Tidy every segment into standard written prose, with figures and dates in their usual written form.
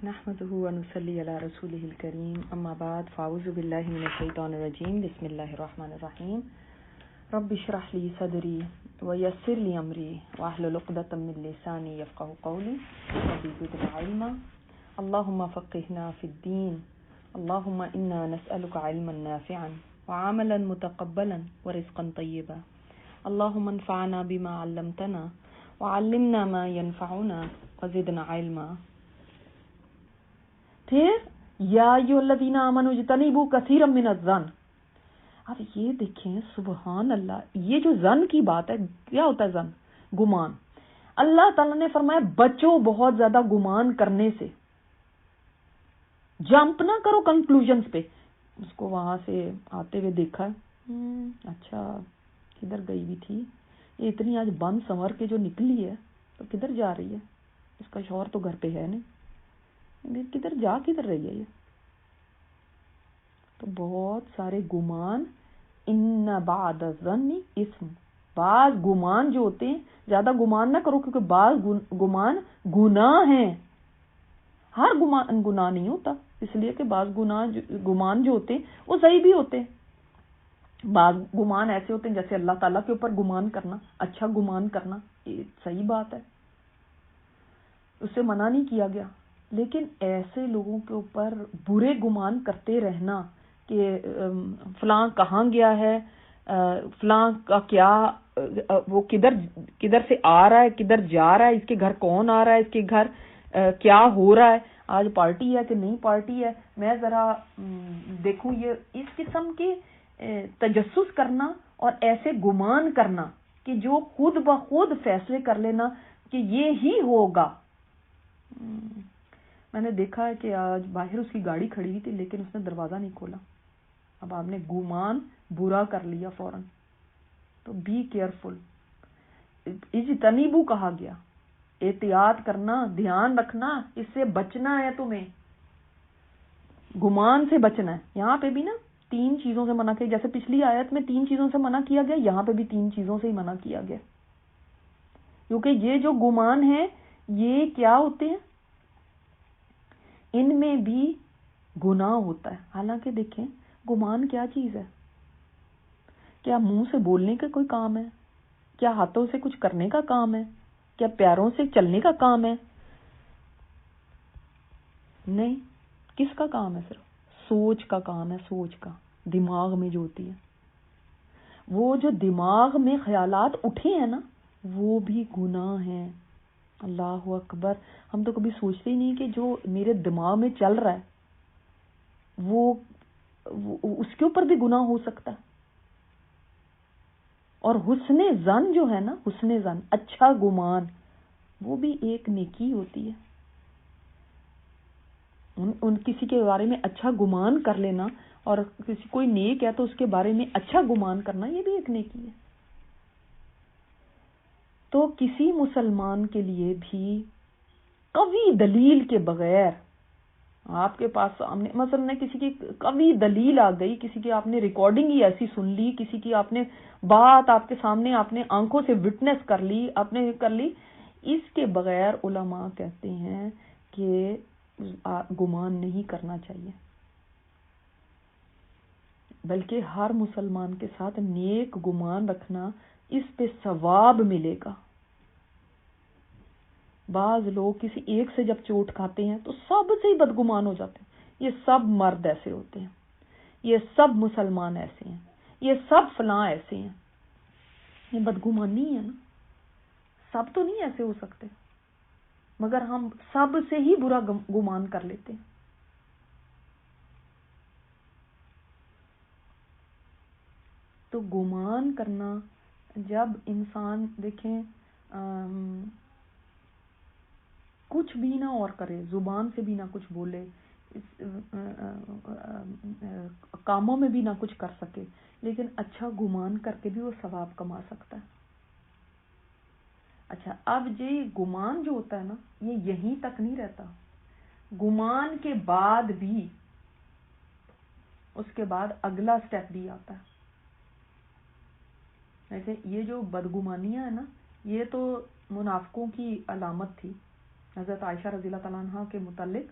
نحمده ونصلي على رسوله الكريم اما بعد فاعوذ بالله من الشيطان الرجيم بسم الله الرحمن الرحيم رب اشرح لي صدري ويسر لي امري واحلل عقدة من لساني يفقهوا قولي رب زدني علما اللهم فقهنا في الدين اللهم انا نسألك علما نافعا وعملا متقبلا ورزقا طيبا اللهم انفعنا بما علمتنا وعلمنا ما ينفعنا وزدنا علما. پھر یا ایھا آمنوا اجتنبوا کثیرا من الظن. اب یہ دیکھیں سبحان اللہ، یہ جو ظن کی بات ہے، کیا ہوتا ہے ظن؟ گمان. اللہ تعالیٰ نے فرمایا بچو بہت زیادہ گمان کرنے سے، جمپ نہ کرو کنکلوژنز پہ. اس کو وہاں سے آتے ہوئے دیکھا، اچھا کدھر گئی ہوئی تھی یہ، اتنی آج بند سنور کے جو نکلی ہے تو کدھر جا رہی ہے؟ اس کا شوہر تو گھر پہ ہے نہیں، کدھر رہی ہے یہ؟ تو بہت سارے گمان، ان بعد الظن اسم، بعض گمان جو ہوتے ہیں زیادہ گمان نہ کرو، کیونکہ بعض گمان گناہ ہیں. ہر گمان گناہ نہیں ہوتا، اس لیے کہ بعض گمان جو ہوتے ہیں وہ صحیح بھی ہوتے ہیں. بعض گمان ایسے ہوتے ہیں جیسے اللہ تعالیٰ کے اوپر گمان کرنا، اچھا گمان کرنا، یہ صحیح بات ہے، اس سے منع نہیں کیا گیا. لیکن ایسے لوگوں کے اوپر برے گمان کرتے رہنا کہ فلاں کہاں گیا ہے، فلاں کا کیا، وہ کدھر سے آ رہا ہے، کدھر جا رہا ہے، اس کے گھر کون آ رہا ہے، اس کے گھر کیا ہو رہا ہے، آج پارٹی ہے کہ نہیں پارٹی ہے، میں ذرا دیکھوں. یہ اس قسم کے تجسس کرنا اور ایسے گمان کرنا کہ جو خود بخود فیصلے کر لینا کہ یہ ہی ہوگا. میں نے دیکھا ہے کہ آج باہر اس کی گاڑی کھڑی ہوئی تھی لیکن اس نے دروازہ نہیں کھولا. اب آپ نے گمان برا کر لیا فوراً. تو بی کیئرفل. اجتنبوا کہا گیا، احتیاط کرنا، دھیان رکھنا، اس سے بچنا ہے تمہیں، گمان سے بچنا ہے. یہاں پہ بھی نا 3 چیزوں سے منع کیا، جیسے پچھلی آیت میں 3 چیزوں سے منع کیا گیا، یہاں پہ بھی 3 چیزوں سے ہی منع کیا گیا. کیونکہ یہ جو گمان ہے یہ کیا ہوتے ہیں، ان میں بھی گناہ ہوتا ہے. حالانکہ دیکھیں گمان کیا چیز ہے؟ کیا منہ سے بولنے کا کوئی کام ہے؟ کیا ہاتھوں سے کچھ کرنے کا کام ہے؟ کیا پیروں سے چلنے کا کام ہے؟ نہیں. کس کا کام ہے؟ صرف سوچ کا کام ہے. سوچ کا، دماغ میں جو ہوتی ہے، وہ جو دماغ میں خیالات اٹھے ہیں نا وہ بھی گناہ ہیں. اللہ اکبر. ہم تو کبھی سوچتے ہی نہیں کہ جو میرے دماغ میں چل رہا ہے وہ اس کے اوپر بھی گناہ ہو سکتا ہے. اور حسن ظن جو ہے نا، حسن ظن، اچھا گمان، وہ بھی ایک نیکی ہوتی ہے. ان کسی کے بارے میں اچھا گمان کر لینا، اور کسی کوئی نیک ہے تو اس کے بارے میں اچھا گمان کرنا، یہ بھی ایک نیکی ہے. تو کسی مسلمان کے لیے بھی قوی دلیل کے بغیر، آپ کے پاس سامنے مثلا کسی کی قوی دلیل آ گئی، کسی کی آپ نے ریکارڈنگ ہی ایسی سن لی، کسی کی آپ نے بات آپ کے سامنے آپ نے آنکھوں سے وٹنس کر لی، آپ نے کر لی، اس کے بغیر علماء کہتے ہیں کہ گمان نہیں کرنا چاہیے. بلکہ ہر مسلمان کے ساتھ نیک گمان رکھنا، اس پہ ثواب ملے گا. بعض لوگ کسی ایک سے جب چوٹ کھاتے ہیں تو سب سے ہی بدگمان ہو جاتے ہیں. یہ سب مرد ایسے ہوتے ہیں، یہ سب مسلمان ایسے ہیں، یہ سب فلاں ایسے ہیں. یہ بدگمانی ہے نا. سب تو نہیں ایسے ہو سکتے، مگر ہم سب سے ہی برا گمان کر لیتے ہیں. تو گمان کرنا، جب انسان دیکھیں کچھ بھی نہ اور کرے، زبان سے بھی نہ کچھ بولے، کاموں میں بھی نہ کچھ کر سکے، لیکن اچھا گمان کر کے بھی وہ ثواب کما سکتا ہے. اچھا، اب یہ گمان جو ہوتا ہے نا یہ یہیں تک نہیں رہتا. گمان کے بعد بھی اس کے بعد اگلا سٹیپ بھی آتا ہے. ویسے یہ جو بدگمانیاں ہیں نا یہ تو منافقوں کی علامت تھی. حضرت عائشہ رضی اللہ تعالیٰ عنہ کے متعلق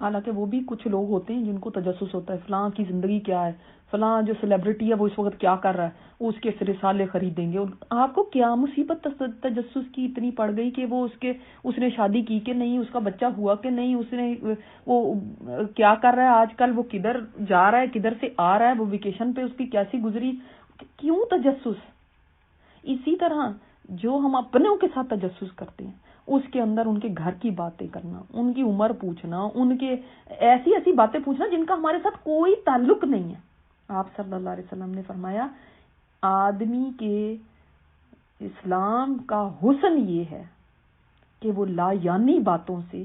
حالانکہ وہ بھی کچھ لوگ ہوتے ہیں جن کو تجسس ہوتا ہے فلاں کی زندگی کیا ہے، فلاں جو سیلیبریٹی ہے وہ اس وقت کیا کر رہا ہے، وہ اس کے رسالے خریدیں گے. آپ کو کیا مصیبت تجسس کی اتنی پڑ گئی کہ وہ اس نے شادی کی کہ نہیں، اس کا بچہ ہوا کہ نہیں، اس نے وہ کیا کر رہا ہے آج کل، وہ کدھر جا رہا ہے، کدھر سے آ رہا ہے، وہ ویکیشن پہ اس کی کیسی گزری، کیوں تجسس؟ اسی طرح جو ہم اپنوں کے ساتھ تجسس کرتے ہیں، اس کے اندر ان کے گھر کی باتیں کرنا، ان کی عمر پوچھنا، ان کے ایسی باتیں پوچھنا جن کا ہمارے ساتھ کوئی تعلق نہیں ہے. آپ صلی اللہ علیہ وسلم نے فرمایا آدمی کے اسلام کا حسن یہ ہے کہ وہ لا یعنی باتوں سے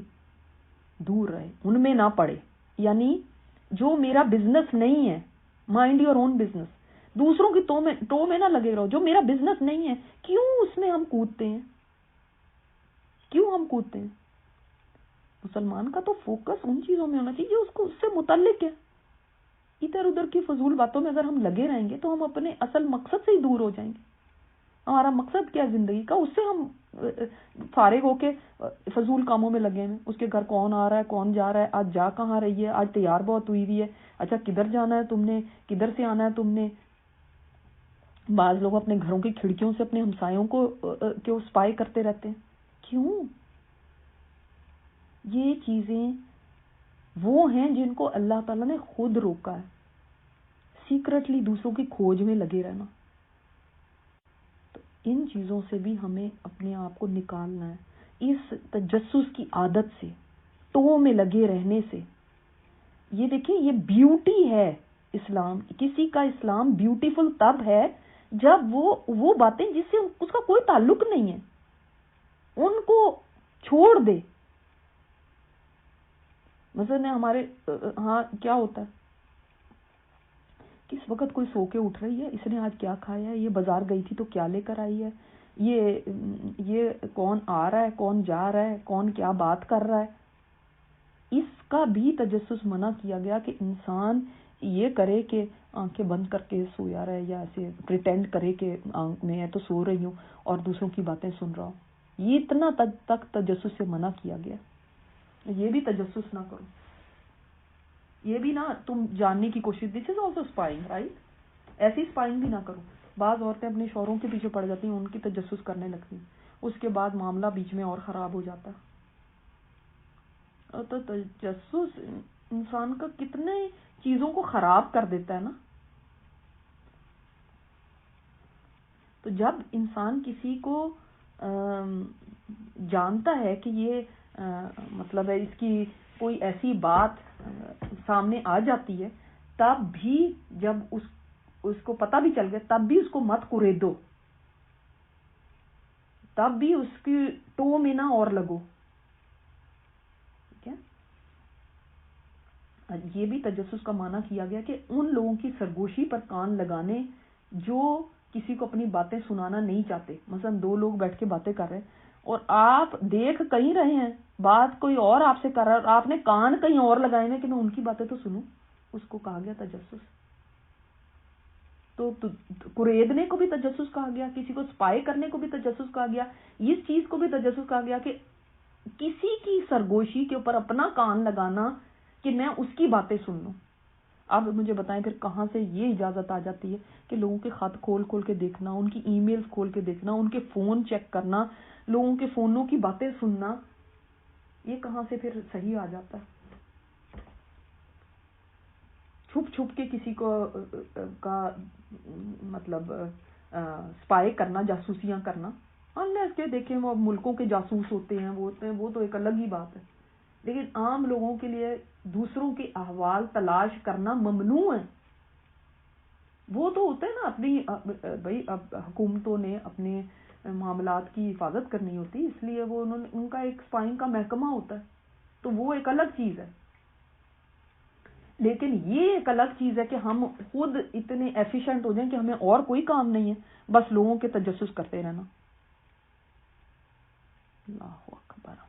دور رہے، ان میں نہ پڑے. یعنی جو میرا بزنس نہیں ہے، مائنڈ یور اون بزنس، دوسروں کی ٹو میں نہ لگے رہو. جو میرا بزنس نہیں ہے کیوں اس میں ہم کودتے ہیں، کیوں ہم کودتے ہیں؟ مسلمان کا تو فوکس ان چیزوں میں ہونا چاہیے جو اس کو اس سے متعلق ہے. ادھر ادھر کی فضول باتوں میں اگر ہم لگے رہیں گے تو ہم اپنے اصل مقصد سے ہی دور ہو جائیں گے. ہمارا مقصد کیا ہے زندگی کا، اس سے ہم فارغ ہو کے فضول کاموں میں لگے ہیں. اس کے گھر کون آ رہا ہے، کون جا رہا ہے، آج جا کہاں رہی ہے، آج تیار بہت ہوئی ہوئی ہے، اچھا کدھر جانا ہے تم نے، کدھر سے آنا ہے تم نے. بعض لوگ اپنے گھروں کی کھڑکیوں سے اپنے ہمسایوں کو اسپائی کرتے رہتے ہیں. کیوں؟ یہ چیزیں وہ ہیں جن کو اللہ تعالیٰ نے خود روکا ہے، سیکرٹلی دوسروں کی کھوج میں لگے رہنا. تو ان چیزوں سے بھی ہمیں اپنے آپ کو نکالنا ہے. اس تجسس کی عادت سے، ٹو میں لگے رہنے سے. یہ دیکھیں یہ بیوٹی ہے اسلام. کسی کا اسلام بیوٹیفل تب ہے جب وہ باتیں جس سے اس کا کوئی تعلق نہیں ہے ان کو چھوڑ دے. مثلا ہمارے ہاں کیا ہوتا ہے، کس وقت کوئی سو کے اٹھ رہی ہے، اس نے آج کیا کھایا ہے، یہ بازار گئی تھی تو کیا لے کر آئی ہے، یہ کون آ رہا ہے، کون جا رہا ہے، کون کیا بات کر رہا ہے. اس کا بھی تجسس منع کیا گیا کہ انسان یہ کرے کہ آنکھیں بند کر کے سویا رہے یا ایسے پریٹینڈ کرے کہ میں تو سو رہی ہوں اور دوسروں کی باتیں سن رہا ہوں. یہ اتنا تک تجسس سے منع کیا گیا. یہ بھی تجسس نہ کرو، یہ بھی نہ تم جاننے کی کوشش. دس از آلسو اسپائنگ، رائٹ؟ ایسی اسپائنگ بھی نہ کرو. بعض عورتیں اپنے شوہروں کے پیچھے پڑ جاتی ہیں، ان کی تجسس کرنے لگتی ہیں، اس کے بعد معاملہ بیچ میں اور خراب ہو جاتا ہے. تو تجسس انسان کا کتنے چیزوں کو خراب کر دیتا ہے نا. تو جب انسان کسی کو جانتا ہے کہ یہ مطلب ہے اس کی کوئی ایسی بات سامنے آ جاتی ہے، تب بھی جب اس کو پتہ بھی چل گیا تب بھی اس کو مت قریدو، تب بھی اس کی ٹو میں نہ اور لگو. ٹھیک ہے؟ یہ بھی تجسس کا معنی کیا گیا کہ ان لوگوں کی سرگوشی پر کان لگانے جو کسی کو اپنی باتیں سنانا نہیں چاہتے. مثلا دو لوگ بیٹھ کے باتیں کر رہے ہیں اور آپ دیکھ کہیں رہے ہیں، بات کوئی اور آپ سے کر رہا ہے اور آپ نے کان کہیں اور لگائے ہیں کہ میں ان کی باتیں تو سنوں. اس کو کہا گیا تجسس. تو قریدنے کو بھی تجسس کہا گیا، کسی کو اسپائی کرنے کو بھی تجسس کہا گیا، اس چیز کو بھی تجسس کہا گیا کہ کسی کی سرگوشی کے اوپر اپنا کان لگانا کہ میں اس کی باتیں سن لوں. اب مجھے بتائیں پھر کہاں سے یہ اجازت آ جاتی ہے کہ لوگوں کے خط کھول کے دیکھنا، ان کی ای میلز کھول کے دیکھنا، ان کے فون چیک کرنا، لوگوں کے فونوں کی باتیں سننا، یہ کہاں سے پھر صحیح آ جاتا ہے؟ چھپ چھپ کے کسی کو کا مطلب اسپائی کرنا، جاسوسیاں کرنا، انلیس کہ دیکھیں وہ ملکوں کے جاسوس ہوتے ہیں وہ تو ایک الگ ہی بات ہے. لیکن عام لوگوں کے لیے دوسروں کے احوال تلاش کرنا ممنوع ہے. وہ تو ہوتا ہے نا اپنی بھائی اب حکومتوں نے اپنے معاملات کی حفاظت کرنی ہوتی، اس لیے وہ ان کا ایک اسپائنگ کا محکمہ ہوتا ہے، تو وہ ایک الگ چیز ہے. لیکن یہ ایک الگ چیز ہے کہ ہم خود اتنے ایفیشینٹ ہو جائیں کہ ہمیں اور کوئی کام نہیں ہے، بس لوگوں کے تجسس کرتے رہنا. اللہ اکبر.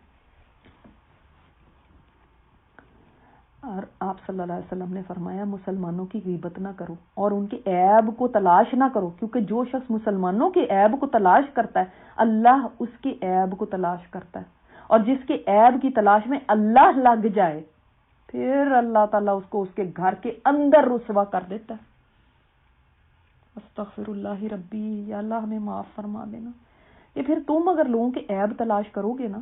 اور آپ صلی اللہ علیہ وسلم نے فرمایا مسلمانوں کی غیبت نہ کرو اور ان کے عیب کو تلاش نہ کرو، کیونکہ جو شخص مسلمانوں کے عیب کو تلاش کرتا ہے اللہ اس کے عیب کو تلاش کرتا ہے، اور جس کے عیب کی تلاش میں اللہ لگ جائے پھر اللہ تعالیٰ اس کو اس کے گھر کے اندر رسوا کر دیتا ہے. استغفر اللہ ربی، یا اللہ ہمیں معاف فرما دینا. یہ پھر تم اگر لوگوں کے عیب تلاش کرو گے نا،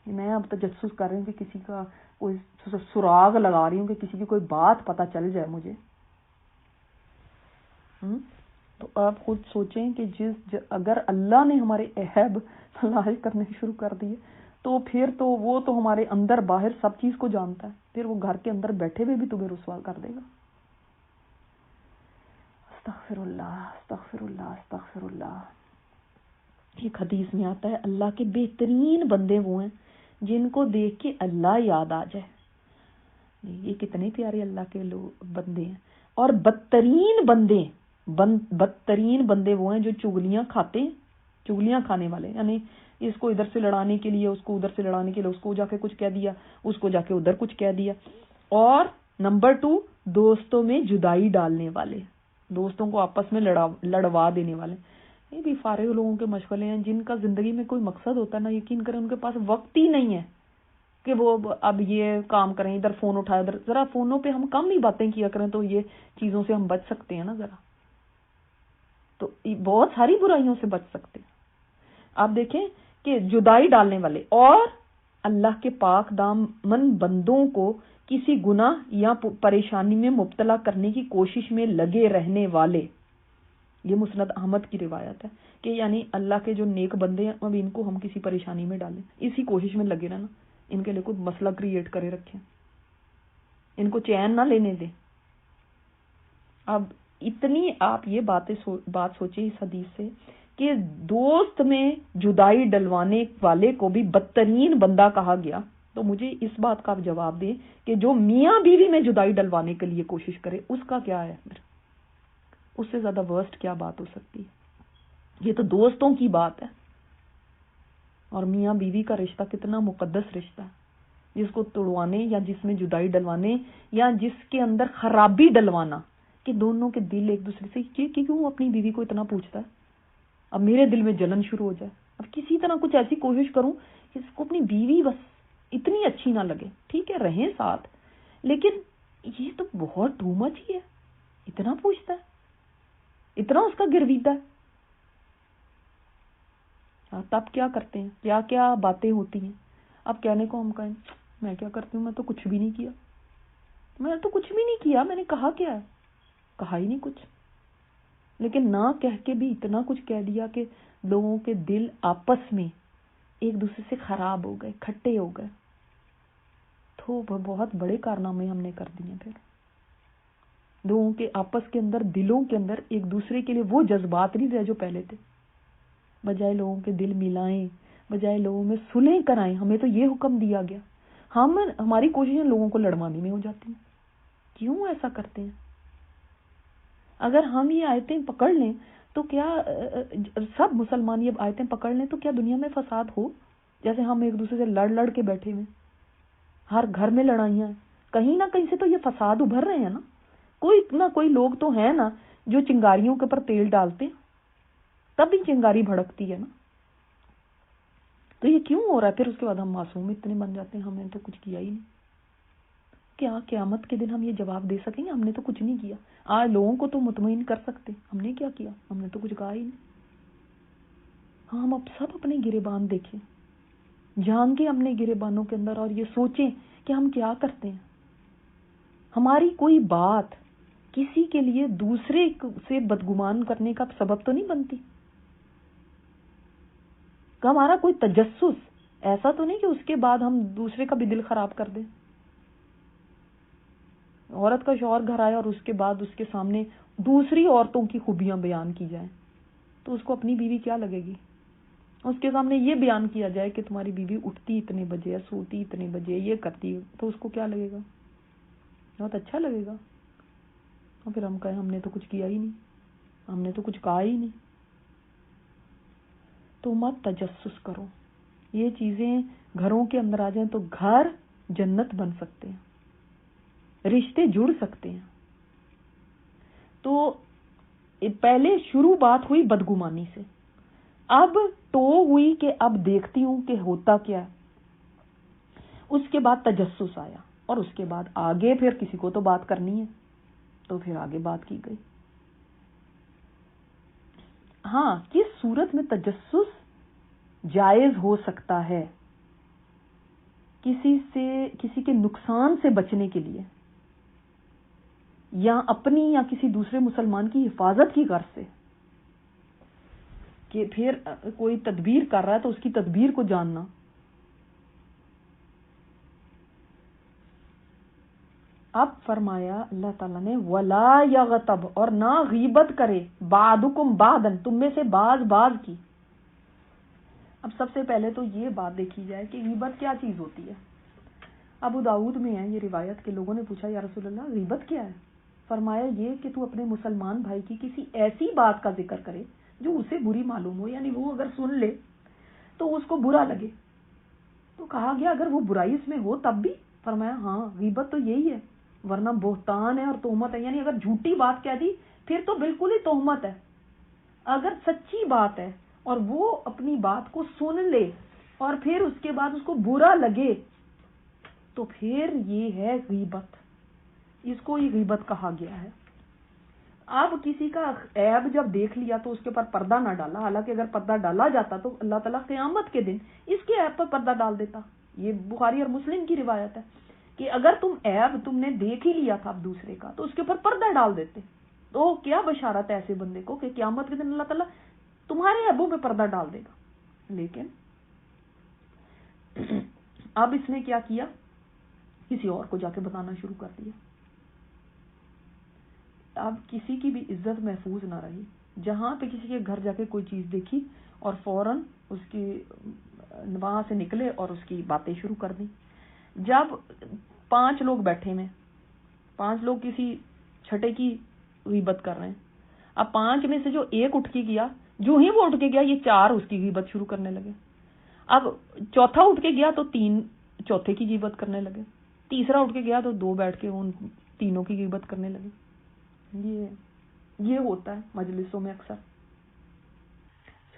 میں اب تجسس کر رہی ہوں کہ کسی کا کوئی سراغ لگا رہی ہوں کہ کسی کی کوئی بات پتہ چل جائے مجھے، تو آپ خود سوچیں کہ اگر اللہ نے ہمارے عیب تلاش کرنے شروع کر دیے تو پھر تو وہ تو ہمارے اندر باہر سب چیز کو جانتا ہے، پھر وہ گھر کے اندر بیٹھے ہوئے بھی تمہیں رسوا کر دے گا. استغفر اللہ استغفر اللہ استغفر اللہ. ایک حدیث میں آتا ہے اللہ کے بہترین بندے وہ ہیں جن کو دیکھ کے اللہ یاد آ جائے. یہ کتنے پیارے اللہ کے لوگ بندے ہیں. اور بدترین بندے وہ ہیں جو چگلیاں کھاتے ہیں، چگلیاں کھانے والے، یعنی اس کو ادھر سے لڑانے کے لیے، اس کو ادھر سے لڑانے کے لیے، اس کو جا کے کچھ کہہ دیا، اس کو جا کے ادھر کچھ کہہ دیا. اور نمبر 2 دوستوں میں جدائی ڈالنے والے، دوستوں کو آپس میں لڑوا دینے والے. یہ بھی فارغ لوگوں کے مشغلے ہیں جن کا زندگی میں کوئی مقصد ہوتا ہے نا، یقین کریں ان کے پاس وقت ہی نہیں ہے کہ وہ اب یہ کام کریں، ادھر فون اٹھائے ادھر. ذرا فونوں پہ ہم کم ہی باتیں کیا کریں تو یہ چیزوں سے ہم بچ سکتے ہیں نا، ذرا تو بہت ساری برائیوں سے بچ سکتے ہیں. آپ دیکھیں کہ جدائی ڈالنے والے اور اللہ کے پاک دامن بندوں کو کسی گناہ یا پریشانی میں مبتلا کرنے کی کوشش میں لگے رہنے والے. یہ مسند احمد کی روایت ہے کہ یعنی اللہ کے جو نیک بندے ہیں اب ان کو ہم کسی پریشانی میں ڈالیں، اسی کوشش میں لگے رہنا، ان کے لیے کوئی مسئلہ کریٹ کرے رکھیں، ان کو چین نہ لینے دیں. اب اتنی آپ یہ بات سوچیں اس حدیث سے کہ دوست میں جدائی ڈلوانے والے کو بھی بدترین بندہ کہا گیا، تو مجھے اس بات کا جواب دیں کہ جو میاں بیوی میں جدائی ڈلوانے کے لیے کوشش کرے اس کا کیا ہے؟ اس سے زیادہ ورسٹ کیا بات ہو سکتی ہے؟ یہ تو دوستوں کی بات ہے. اور میاں بیوی کا رشتہ کتنا مقدس رشتہ ہے، جس کو توڑوانے یا جس میں جدائی ڈلوانے یا جس کے اندر خرابی ڈلوانا کہ دونوں کے دل ایک دوسرے سے یہ کیوں اپنی بیوی کو اتنا پوچھتا ہے، اب میرے دل میں جلن شروع ہو جائے، اب کسی طرح کچھ ایسی کوشش کروں کہ اس کو اپنی بیوی بس اتنی اچھی نہ لگے. ٹھیک ہے رہیں ساتھ، لیکن یہ تو بہت ٹو مچ ہی ہے، اتنا پوچھتا ہے، اتنا اس کا گرویدہ ہے. تب کیا کرتے ہیں، کیا کیا باتیں ہوتی ہیں. اب کہنے کو ہم کہیں میں کیا کرتی ہوں، میں تو کچھ بھی نہیں کیا، میں تو کچھ بھی نہیں کیا، میں نے کہا کیا ہے، کہا ہی نہیں کچھ. لیکن نہ کہہ کے بھی اتنا کچھ کہہ دیا کہ لوگوں کے دل آپس میں ایک دوسرے سے خراب ہو گئے، کھٹے ہو گئے. تو بہت بڑے کارنامے ہم نے کر دیے. پھر لوگوں کے آپس کے اندر، دلوں کے اندر ایک دوسرے کے لیے وہ جذبات نہیں رہے جو پہلے تھے. بجائے لوگوں کے دل ملائیں، بجائے لوگوں میں صلح کرائیں، ہمیں تو یہ حکم دیا گیا، ہماری کوششیں لوگوں کو لڑوانے میں ہو جاتی ہیں. کیوں ایسا کرتے ہیں؟ اگر ہم یہ آیتیں پکڑ لیں تو کیا سب مسلمان یہ آیتیں پکڑ لیں تو کیا دنیا میں فساد ہو؟ جیسے ہم ایک دوسرے سے لڑ کے بیٹھے ہوئے، ہر گھر میں لڑائیاں ہیں، کہیں نہ کہیں سے تو یہ فساد ابھر رہے ہیں نا. کوئی لوگ تو ہیں نا جو چنگاریوں کے اوپر تیل ڈالتے ہیں، تب بھی چنگاری بھڑکتی ہے نا. تو یہ کیوں ہو رہا ہے؟ پھر اس کے بعد ہم معصوم اتنے بن جاتے ہیں، ہم نے تو کچھ کیا ہی نہیں. کیا قیامت کے دن ہم یہ جواب دے سکیں گے ہم نے تو کچھ نہیں کیا؟ آج لوگوں کو تو مطمئن کر سکتے ہم نے کیا کیا، ہم نے تو کچھ کہا ہی نہیں. ہاں ہم اب سب اپنے گریبان دیکھیں، جان کے اپنے گریبانوں کے اندر، اور یہ سوچیں کہ ہم کیا کرتے ہیں. ہماری کوئی بات کسی کے لیے دوسرے سے بدگمان کرنے کا سبب تو نہیں بنتی. کہ ہمارا کوئی تجسس ایسا تو نہیں کہ اس کے بعد ہم دوسرے کا بھی دل خراب کر دیں. عورت کا شوہر گھر آیا اور اس کے بعد اس کے سامنے دوسری عورتوں کی خوبیاں بیان کی جائیں تو اس کو اپنی بیوی کیا لگے گی؟ اس کے سامنے یہ بیان کیا جائے کہ تمہاری بیوی اٹھتی اتنے بجے، سوتی اتنے بجے، یہ کرتی، تو اس کو کیا لگے گا؟ بہت اچھا لگے گا. اور پھر ہم کہیں ہم نے تو کچھ کیا ہی نہیں، ہم نے تو کچھ کہا ہی نہیں. تو مت تجسس کرو. یہ چیزیں گھروں کے اندر آ جائیں تو گھر جنت بن سکتے ہیں، رشتے جڑ سکتے ہیں. تو پہلے شروع بات ہوئی بدگمانی سے، اب تو ہوئی کہ اب دیکھتی ہوں کہ ہوتا کیا ہے. اس کے بعد تجسس آیا. اور اس کے بعد آگے پھر کسی کو تو بات کرنی ہے، تو پھر آگے بات کی گئی۔ ہاں، کس صورت میں تجسس جائز ہو سکتا ہے؟ کسی کے نقصان سے بچنے کے لیے، یا اپنی یا کسی دوسرے مسلمان کی حفاظت کی غرض سے، کہ پھر کوئی تدبیر کر رہا ہے تو اس کی تدبیر کو جاننا۔ اب فرمایا اللہ تعالیٰ نے وَلَا يَغْتَبْ، اور نہ غیبت کرے بَعْضُكُمْ بَعْضًا، تم میں سے بعض کی۔ اب سب سے پہلے تو یہ بات دیکھی جائے کہ غیبت کیا چیز ہوتی ہے۔ ابو داؤد میں ہے یہ روایت کہ لوگوں نے پوچھا یا رسول اللہ غیبت کیا ہے؟ فرمایا یہ کہ تو اپنے مسلمان بھائی کی کسی ایسی بات کا ذکر کرے جو اسے بری معلوم ہو، یعنی وہ اگر سن لے تو اس کو برا لگے۔ تو کہا گیا اگر وہ برائی اس میں ہو تب بھی؟ فرمایا ہاں، غیبت تو یہی ہے، ورنہ بہتان ہے اور تہمت ہے، یعنی اگر جھوٹی بات کہہ دی پھر تو بالکل ہی تہمت ہے۔ اگر سچی بات ہے اور وہ اپنی بات کو سن لے اور پھر اس کے بعد اس کو برا لگے تو پھر یہ ہے غیبت، اس کو ہی غیبت کہا گیا ہے۔ اب کسی کا عیب جب دیکھ لیا تو اس کے اوپر پردہ نہ ڈالا، حالانکہ اگر پردہ ڈالا جاتا تو اللہ تعالیٰ قیامت کے دن اس کے عیب پر پردہ ڈال دیتا۔ یہ بخاری اور مسلم کی روایت ہے کہ اگر تم نے دیکھ ہی لیا تھا اب دوسرے کا تو اس کے اوپر پردہ ڈال دیتے۔ تو کیا بشارت ہے ایسے بندے کو کہ قیامت کے دن اللہ تعالیٰ تمہارے عیبوں پہ پردہ ڈال دے گا۔ لیکن اب اس نے کیا کیا، کسی اور کو جا کے بتانا شروع کر دیا۔ اب کسی کی بھی عزت محفوظ نہ رہی، جہاں پہ کسی کے گھر جا کے کوئی چیز دیکھی اور فوراً اس کی وہاں سے نکلے اور اس کی باتیں شروع کر دی۔ جب 5 لوگ بیٹھے میں، 5 لوگ کسی چھٹے کی غیبت کر رہے ہیں، اب 5 میں سے جو ایک اٹھ کے گیا، جو ہی وہ اٹھ کے گیا یہ 4 اس کی غیبت شروع کرنے لگے۔ اب چوتھا اٹھ کے گیا تو 3 چوتھے کی غیبت کرنے لگے، تیسرا اٹھ کے گیا تو 2 بیٹھ کے ان تینوں کی غیبت کرنے لگے۔ یہ ہوتا ہے مجلسوں میں اکثر۔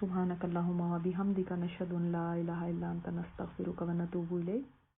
سبحانک اللہم و بحمدک نشہد ان لا الہ الا انت نستغفرک و نتوب الیک۔